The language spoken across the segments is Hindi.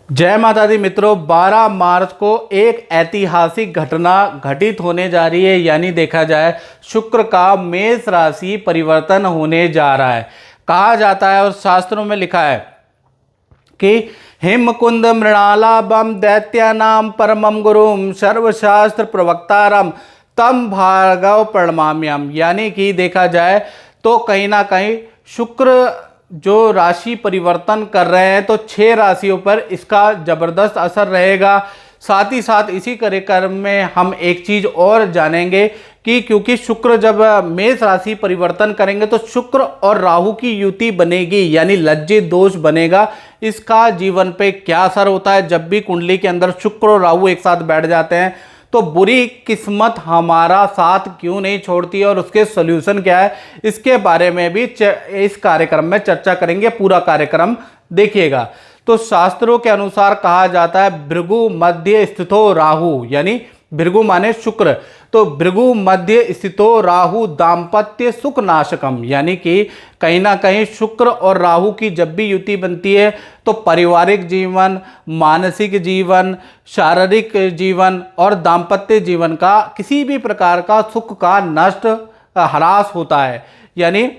जय माता दी मित्रों, 12 मार्च को एक ऐतिहासिक घटना घटित होने जा रही है। यानी देखा जाए शुक्र का मेष राशि परिवर्तन होने जा रहा है। कहा जाता है और शास्त्रों में लिखा है कि हिमकुंद मृणालाभम दैत्यानाम परमम गुरुम सर्वशास्त्र प्रवक्तारम तम भार्गव प्रणमाम्यम। यानी कि देखा जाए तो कहीं ना कहीं शुक्र जो राशि परिवर्तन कर रहे हैं तो 6 राशियों पर इसका जबरदस्त असर रहेगा। साथ ही साथ इसी कार्यक्रम में हम एक चीज और जानेंगे कि क्योंकि शुक्र जब मेष राशि परिवर्तन करेंगे तो शुक्र और राहु की युति बनेगी, यानी लज्जित दोष बनेगा। इसका जीवन पे क्या असर होता है जब भी कुंडली के अंदर शुक्र और राहु एक साथ बैठ जाते हैं, तो बुरी किस्मत हमारा साथ क्यों नहीं छोड़ती है और उसके सॉल्यूशन क्या है, इसके बारे में भी इस कार्यक्रम में चर्चा करेंगे। पूरा कार्यक्रम देखिएगा। तो शास्त्रों के अनुसार कहा जाता है भृगु मध्य स्थितो राहु, यानी भृगु माने शुक्र, तो भृगु मध्य स्थितो राहु दाम्पत्य सुख नाशकम। यानी कि कहीं ना कहीं शुक्र और राहु की जब भी युति बनती है तो पारिवारिक जीवन, मानसिक जीवन, शारीरिक जीवन और दाम्पत्य जीवन का किसी भी प्रकार का सुख का नष्ट ह्रास होता है। यानी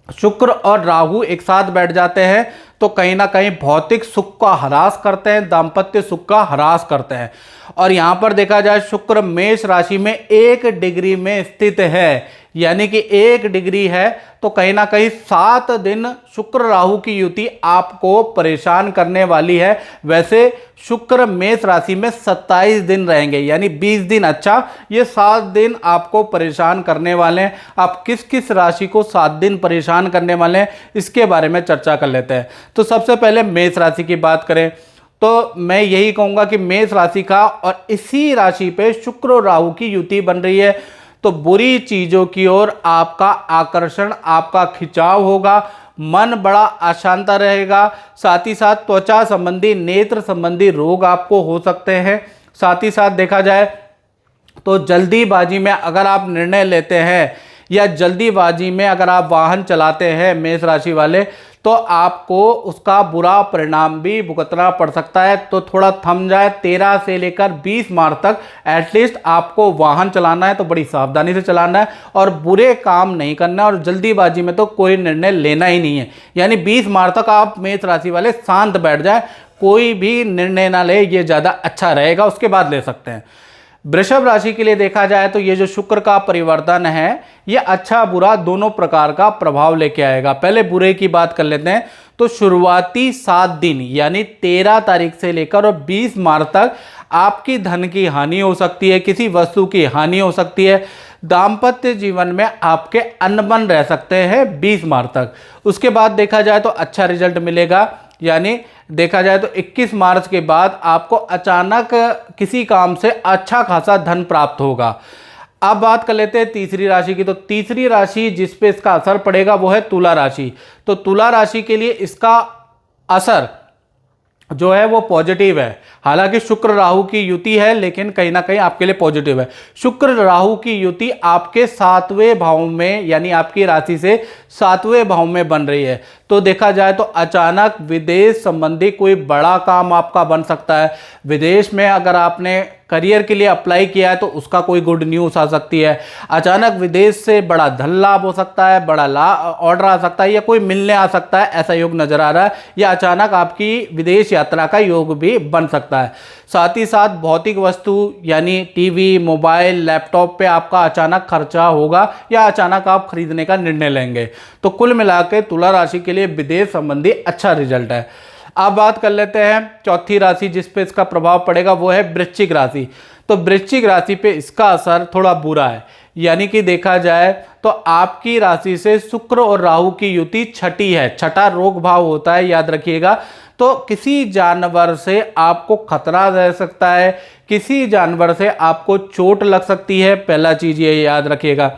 शुक्र और राहु एक साथ बैठ जाते हैं तो कहीं ना कहीं भौतिक सुख का ह्रास करते हैं, दाम्पत्य सुख का ह्रास करते हैं। और यहाँ पर देखा जाए शुक्र मेष राशि में 1 डिग्री में स्थित है, यानी कि 1 डिग्री है तो कहीं ना कहीं 7 दिन शुक्र राहु की युति आपको परेशान करने वाली है। वैसे शुक्र मेष राशि में 27 दिन रहेंगे, यानी 20 दिन अच्छा, ये 7 दिन आपको परेशान करने वाले हैं। आप किस किस राशि को 7 दिन परेशान करने वाले हैं इसके बारे में चर्चा कर लेते हैं। तो सबसे पहले मेष राशि की बात करें तो मैं यही कहूंगा कि मेष राशि का और इसी राशि पे शुक्र और राहु की युति बन रही है तो बुरी चीजों की ओर आपका आकर्षण, आपका खिंचाव होगा, मन बड़ा अशांत रहेगा। साथ ही साथ त्वचा संबंधी, नेत्र संबंधी रोग आपको हो सकते हैं। साथ ही साथ देखा जाए तो जल्दीबाजी में अगर आप निर्णय लेते हैं या जल्दीबाजी में अगर आप वाहन चलाते हैं मेष राशि वाले, तो आपको उसका बुरा परिणाम भी भुगतना पड़ सकता है। तो थोड़ा थम जाए। 13 से लेकर 20 मार्च तक एटलीस्ट आपको वाहन चलाना है तो बड़ी सावधानी से चलाना है और बुरे काम नहीं करना है और जल्दीबाजी में तो कोई निर्णय लेना ही नहीं है। यानी 20 मार्च तक आप मेष राशि वाले शांत बैठ जाए, कोई भी निर्णय ना ले, ये ज़्यादा अच्छा रहेगा, उसके बाद ले सकते हैं। वृषभ राशि के लिए देखा जाए तो ये जो शुक्र का परिवर्तन है ये अच्छा बुरा दोनों प्रकार का प्रभाव लेके आएगा। पहले बुरे की बात कर लेते हैं। तो शुरुआती 7 दिन यानी 13 तारीख से लेकर और 20 मार्च तक आपकी धन की हानि हो सकती है, किसी वस्तु की हानि हो सकती है। दाम्पत्य जीवन में आपके अनबन रह सकते हैं 20 मार्च तक। उसके बाद देखा जाए तो अच्छा रिजल्ट मिलेगा, यानी देखा जाए तो 21 मार्च के बाद आपको अचानक किसी काम से अच्छा खासा धन प्राप्त होगा। अब बात कर लेते हैं तीसरी राशि की। तो तीसरी राशि जिस पे इसका असर पड़ेगा वो है तुला राशि। तो तुला राशि के लिए इसका असर जो है वो पॉजिटिव है। हालांकि शुक्र राहु की युति है लेकिन कहीं ना कहीं आपके लिए पॉजिटिव है। शुक्र राहु की युति आपके 7वें भाव में, यानी आपकी राशि से 7वें भाव में बन रही है। तो देखा जाए तो अचानक विदेश संबंधी कोई बड़ा काम आपका बन सकता है। विदेश में अगर आपने करियर के लिए अप्लाई किया है तो उसका कोई गुड न्यूज़ आ सकती है। अचानक विदेश से बड़ा धन लाभ हो सकता है, बड़ा ऑर्डर आ सकता है या कोई मिलने आ सकता है, ऐसा योग नजर आ रहा है। या अचानक आपकी विदेश यात्रा का योग भी बन सकता है। साथ ही साथ भौतिक वस्तु यानी टीवी, मोबाइल, लैपटॉप पे आपका अचानक खर्चा होगा या अचानक आप खरीदने का निर्णय लेंगे। तो कुल मिलाकर तुला राशि के लिए विदेश संबंधी अच्छा रिजल्ट है। अब बात कर लेते हैं चौथी राशि जिस पे इसका प्रभाव पड़ेगा वो है वृश्चिक राशि। तो वृश्चिक राशि पे इसका असर थोड़ा बुरा है, यानी कि देखा जाए तो आपकी राशि से शुक्र और राहु की युति छठी है। छठा रोग भाव होता है, याद रखिएगा। तो किसी जानवर से आपको खतरा रह सकता है, किसी जानवर से आपको चोट लग सकती है, पहला चीज ये याद रखिएगा।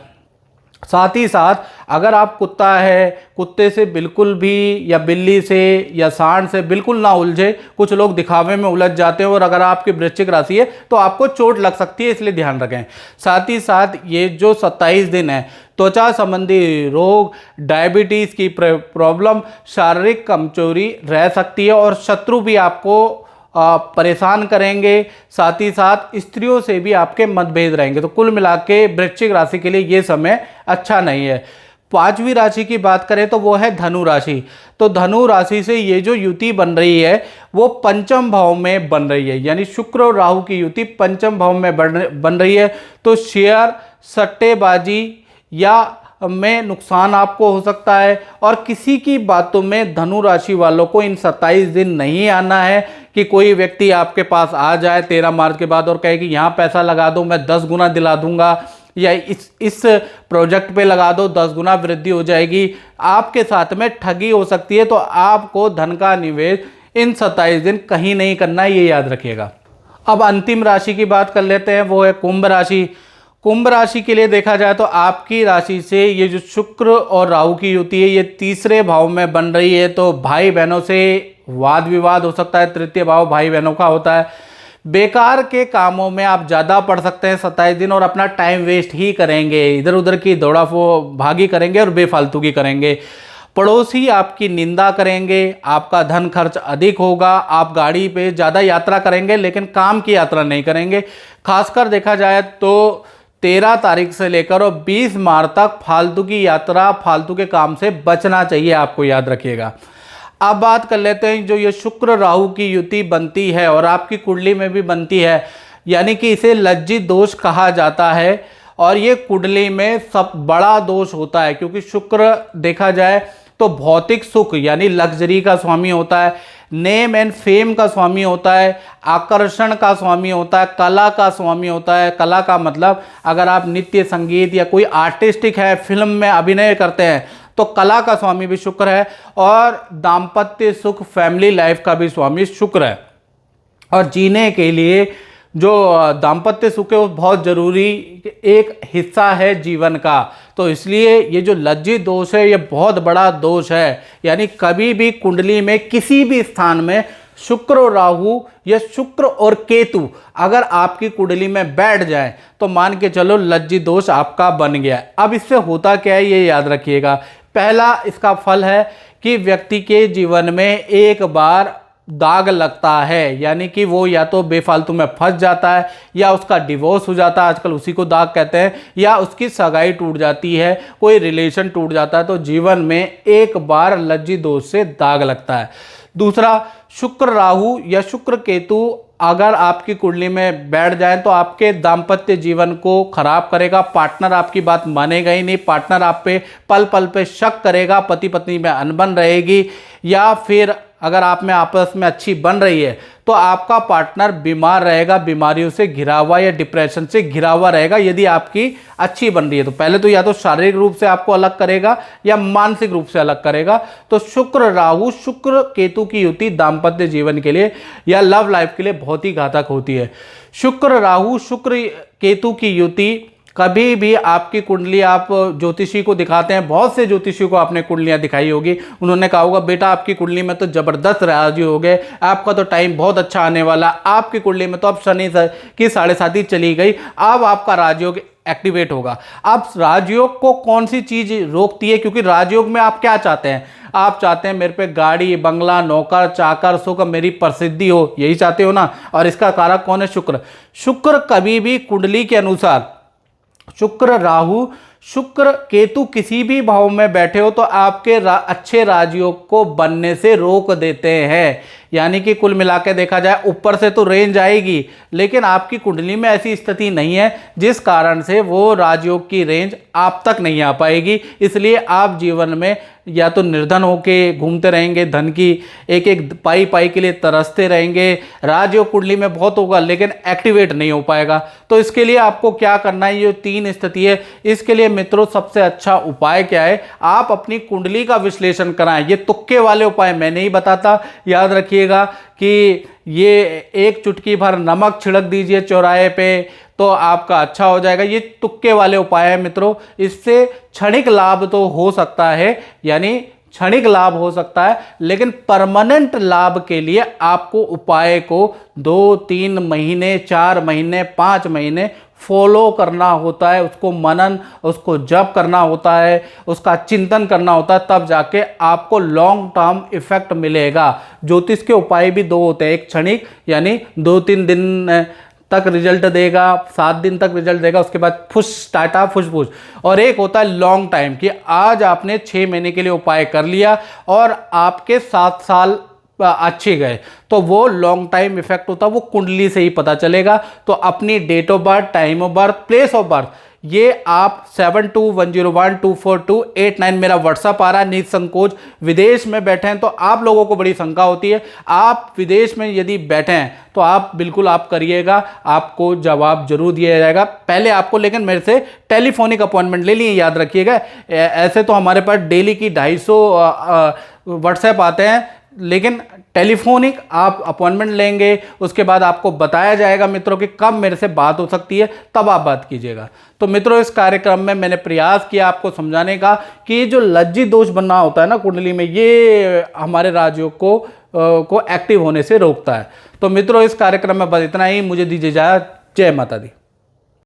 साथ ही साथ अगर आप कुत्ता है, कुत्ते से बिल्कुल भी या बिल्ली से या सांड से बिल्कुल ना उलझे। कुछ लोग दिखावे में उलझ जाते हैं और अगर आपकी वृश्चिक राशि है तो आपको चोट लग सकती है, इसलिए ध्यान रखें। साथ ही साथ ये जो 27 दिन है, त्वचा संबंधी रोग, डायबिटीज़ की प्रॉब्लम, शारीरिक कमजोरी रह सकती है और शत्रु भी आपको परेशान करेंगे। साथ ही साथ स्त्रियों से भी आपके मतभेद रहेंगे। तो कुल मिला के वृश्चिक राशि के लिए ये समय अच्छा नहीं है। पांचवी राशि की बात करें तो वो है धनु राशि। तो धनु राशि से ये जो युति बन रही है वो पंचम भाव में बन रही है, यानी शुक्र और राहु की युति पंचम भाव में बन रही है। तो शेयर, सट्टेबाजी या में नुकसान आपको हो सकता है और किसी की बातों में धनु राशि वालों को इन 27 दिन नहीं आना है कि कोई व्यक्ति आपके पास आ जाए 13 मार्च के बाद और कहे कि यहाँ पैसा लगा दो, मैं 10 गुना दिला दूंगा, या इस प्रोजेक्ट पे लगा दो 10 गुना वृद्धि हो जाएगी। आपके साथ में ठगी हो सकती है। तो आपको धन का निवेश इन 27 दिन कहीं नहीं करना है, ये याद रखिएगा। अब अंतिम राशि की बात कर लेते हैं, वो है कुंभ राशि। कुंभ राशि के लिए देखा जाए तो आपकी राशि से ये जो शुक्र और राहु की युति है ये तीसरे भाव में बन रही है। तो भाई बहनों से वाद विवाद हो सकता है, तृतीय भाव भाई बहनों का होता है। बेकार के कामों में आप ज़्यादा पड़ सकते हैं 27 दिन और अपना टाइम वेस्ट ही करेंगे, इधर उधर की दौड़ा भागी करेंगे और बेफालतू की करेंगे। पड़ोसी आपकी निंदा करेंगे, आपका धन खर्च अधिक होगा, आप गाड़ी पे ज़्यादा यात्रा करेंगे लेकिन काम की यात्रा नहीं करेंगे। खासकर देखा जाए तो 13 तारीख से लेकर और 20 मार्च तक फालतू की यात्रा, फालतू के काम से बचना चाहिए, आपको याद रखिएगा। अब बात कर लेते हैं जो ये शुक्र राहु की युति बनती है और आपकी कुंडली में भी बनती है, यानी कि इसे लज्जित दोष कहा जाता है और ये कुंडली में सब बड़ा दोष होता है, क्योंकि शुक्र देखा जाए तो भौतिक सुख यानी लग्जरी का स्वामी होता है, नेम एंड फेम का स्वामी होता है, आकर्षण का स्वामी होता है, कला का स्वामी होता है। कला का मतलब अगर आप नृत्य, संगीत या कोई आर्टिस्टिक है, फिल्म में अभिनय करते हैं तो कला का स्वामी भी शुक्र है। और दाम्पत्य सुख, फैमिली लाइफ का भी स्वामी शुक्र है। और जीने के लिए जो दाम्पत्य सुख है वो बहुत ज़रूरी एक हिस्सा है जीवन का। तो इसलिए ये जो लज्जित दोष है ये बहुत बड़ा दोष है, यानी कभी भी कुंडली में किसी भी स्थान में शुक्र और राहु या शुक्र और केतु अगर आपकी कुंडली में बैठ जाए तो मान के चलो लज्जित दोष आपका बन गया। अब इससे होता क्या है ये याद रखिएगा। पहला इसका फल है कि व्यक्ति के जीवन में एक बार दाग लगता है, यानी कि वो या तो बेफालतू में फंस जाता है या उसका डिवोर्स हो जाता है, आजकल उसी को दाग कहते हैं, या उसकी सगाई टूट जाती है, कोई रिलेशन टूट जाता है। तो जीवन में एक बार लज्जित दोष से दाग लगता है। दूसरा, शुक्र राहु या शुक्र केतु अगर आपकी कुंडली में बैठ जाए तो आपके दाम्पत्य जीवन को खराब करेगा। पार्टनर आपकी बात मानेगा ही नहीं, पार्टनर आप पे पल पल पे शक करेगा, पति पत्नी में अनबन रहेगी, या फिर अगर आप में आपस में अच्छी बन रही है तो आपका पार्टनर बीमार रहेगा, बीमारियों से घिरा हुआ या डिप्रेशन से घिरा हुआ रहेगा। यदि आपकी अच्छी बन रही है तो पहले तो या तो शारीरिक रूप से आपको अलग करेगा या मानसिक रूप से अलग करेगा। तो शुक्र राहु, शुक्र केतु की युति दाम्पत्य जीवन के लिए या लव लाइफ के लिए बहुत ही घातक होती है। शुक्र राहु, शुक्र केतु की युति कभी भी आपकी कुंडली आप ज्योतिषी को दिखाते हैं, बहुत से ज्योतिषियों को आपने कुंडलियां दिखाई होगी, उन्होंने कहा होगा बेटा आपकी कुंडली में तो जबरदस्त राजयोग हो गए, आपका तो टाइम बहुत अच्छा आने वाला, आपकी कुंडली में तो अब शनि की 7.5 चली गई, अब आपका राजयोग एक्टिवेट होगा। अब राजयोग को कौन सी चीज रोकती है? क्योंकि राजयोग में आप क्या चाहते हैं? आप चाहते हैं मेरे पे गाड़ी, बंगला, नौकर, चाकर, सुख, मेरी प्रसिद्धि हो, यही चाहते हो ना। और इसका कारक कौन है? शुक्र। शुक्र कभी भी कुंडली के अनुसार शुक्र राहु, शुक्र केतु किसी भी भाव में बैठे हो तो आपके अच्छे राजयोग को बनने से रोक देते हैं। यानी कि कुल मिला के देखा जाए ऊपर से तो रेंज आएगी लेकिन आपकी कुंडली में ऐसी स्थिति नहीं है जिस कारण से वो राजयोग की रेंज आप तक नहीं आ पाएगी। इसलिए आप जीवन में या तो निर्धन होके घूमते रहेंगे, धन की एक एक पाई पाई के लिए तरसते रहेंगे, राजयोग कुंडली में बहुत होगा लेकिन एक्टिवेट नहीं हो पाएगा। तो इसके लिए आपको क्या करना है? ये 3 स्थिति है, इसके लिए मित्रों सबसे अच्छा उपाय क्या है? आप अपनी कुंडली का विश्लेषण कराएं। ये तुक्के वाले उपाय मैं नहीं बताता, याद रखिएगा कि ये एक चुटकी भर नमक छिड़क दीजिए चौराहे पे, तो आपका अच्छा हो जाएगा। ये तुक्के वाले उपाय है मित्रों, इससे क्षणिक लाभ तो हो सकता है, यानी क्षणिक लाभ हो सकता है, लेकिन परमानेंट लाभ के लिए आपको उपाय को 2-3 महीने, 4 महीने, 5 महीने फॉलो करना होता है, उसको मनन, उसको जप करना होता है, उसका चिंतन करना होता है, तब जाके आपको लॉन्ग टर्म इफेक्ट मिलेगा। ज्योतिष के उपाय भी 2 होते हैं, एक क्षणिक यानी 2-3 दिन तक रिजल्ट देगा, 7 दिन तक रिजल्ट देगा, उसके बाद फुस टाटा फुस, और एक होता है लॉन्ग टाइम कि आज आपने 6 महीने के लिए उपाय कर लिया और आपके 7 साल अच्छे गए, तो वो लॉन्ग टाइम इफेक्ट होता है, वो कुंडली से ही पता चलेगा। तो अपनी date of birth, time of birth, place of birth, ये आप 7210124289 मेरा व्हाट्सअप आ रहा है, निसंकोच। विदेश में बैठे हैं तो आप लोगों को बड़ी शंका होती है, आप विदेश में यदि बैठे हैं तो आप बिल्कुल आप करिएगा, आपको जवाब जरूर दिया जाएगा। पहले आपको लेकिन मेरे से टेलीफोनिक अपॉइंटमेंट ले लिए, याद रखिएगा। ऐसे तो हमारे पास डेली की 250 व्हाट्सएप आते हैं, लेकिन टेलीफोनिक आप अपॉइंटमेंट लेंगे, उसके बाद आपको बताया जाएगा मित्रों कि कब मेरे से बात हो सकती है, तब आप बात कीजिएगा। तो मित्रों, इस कार्यक्रम में मैंने प्रयास किया आपको समझाने का कि जो लज्जित दोष बनना होता है ना कुंडली में, ये हमारे राज्यों को एक्टिव होने से रोकता है। तो मित्रों, इस कार्यक्रम में बस इतना ही। मुझे दीजिए इजाजत। जय माता दी।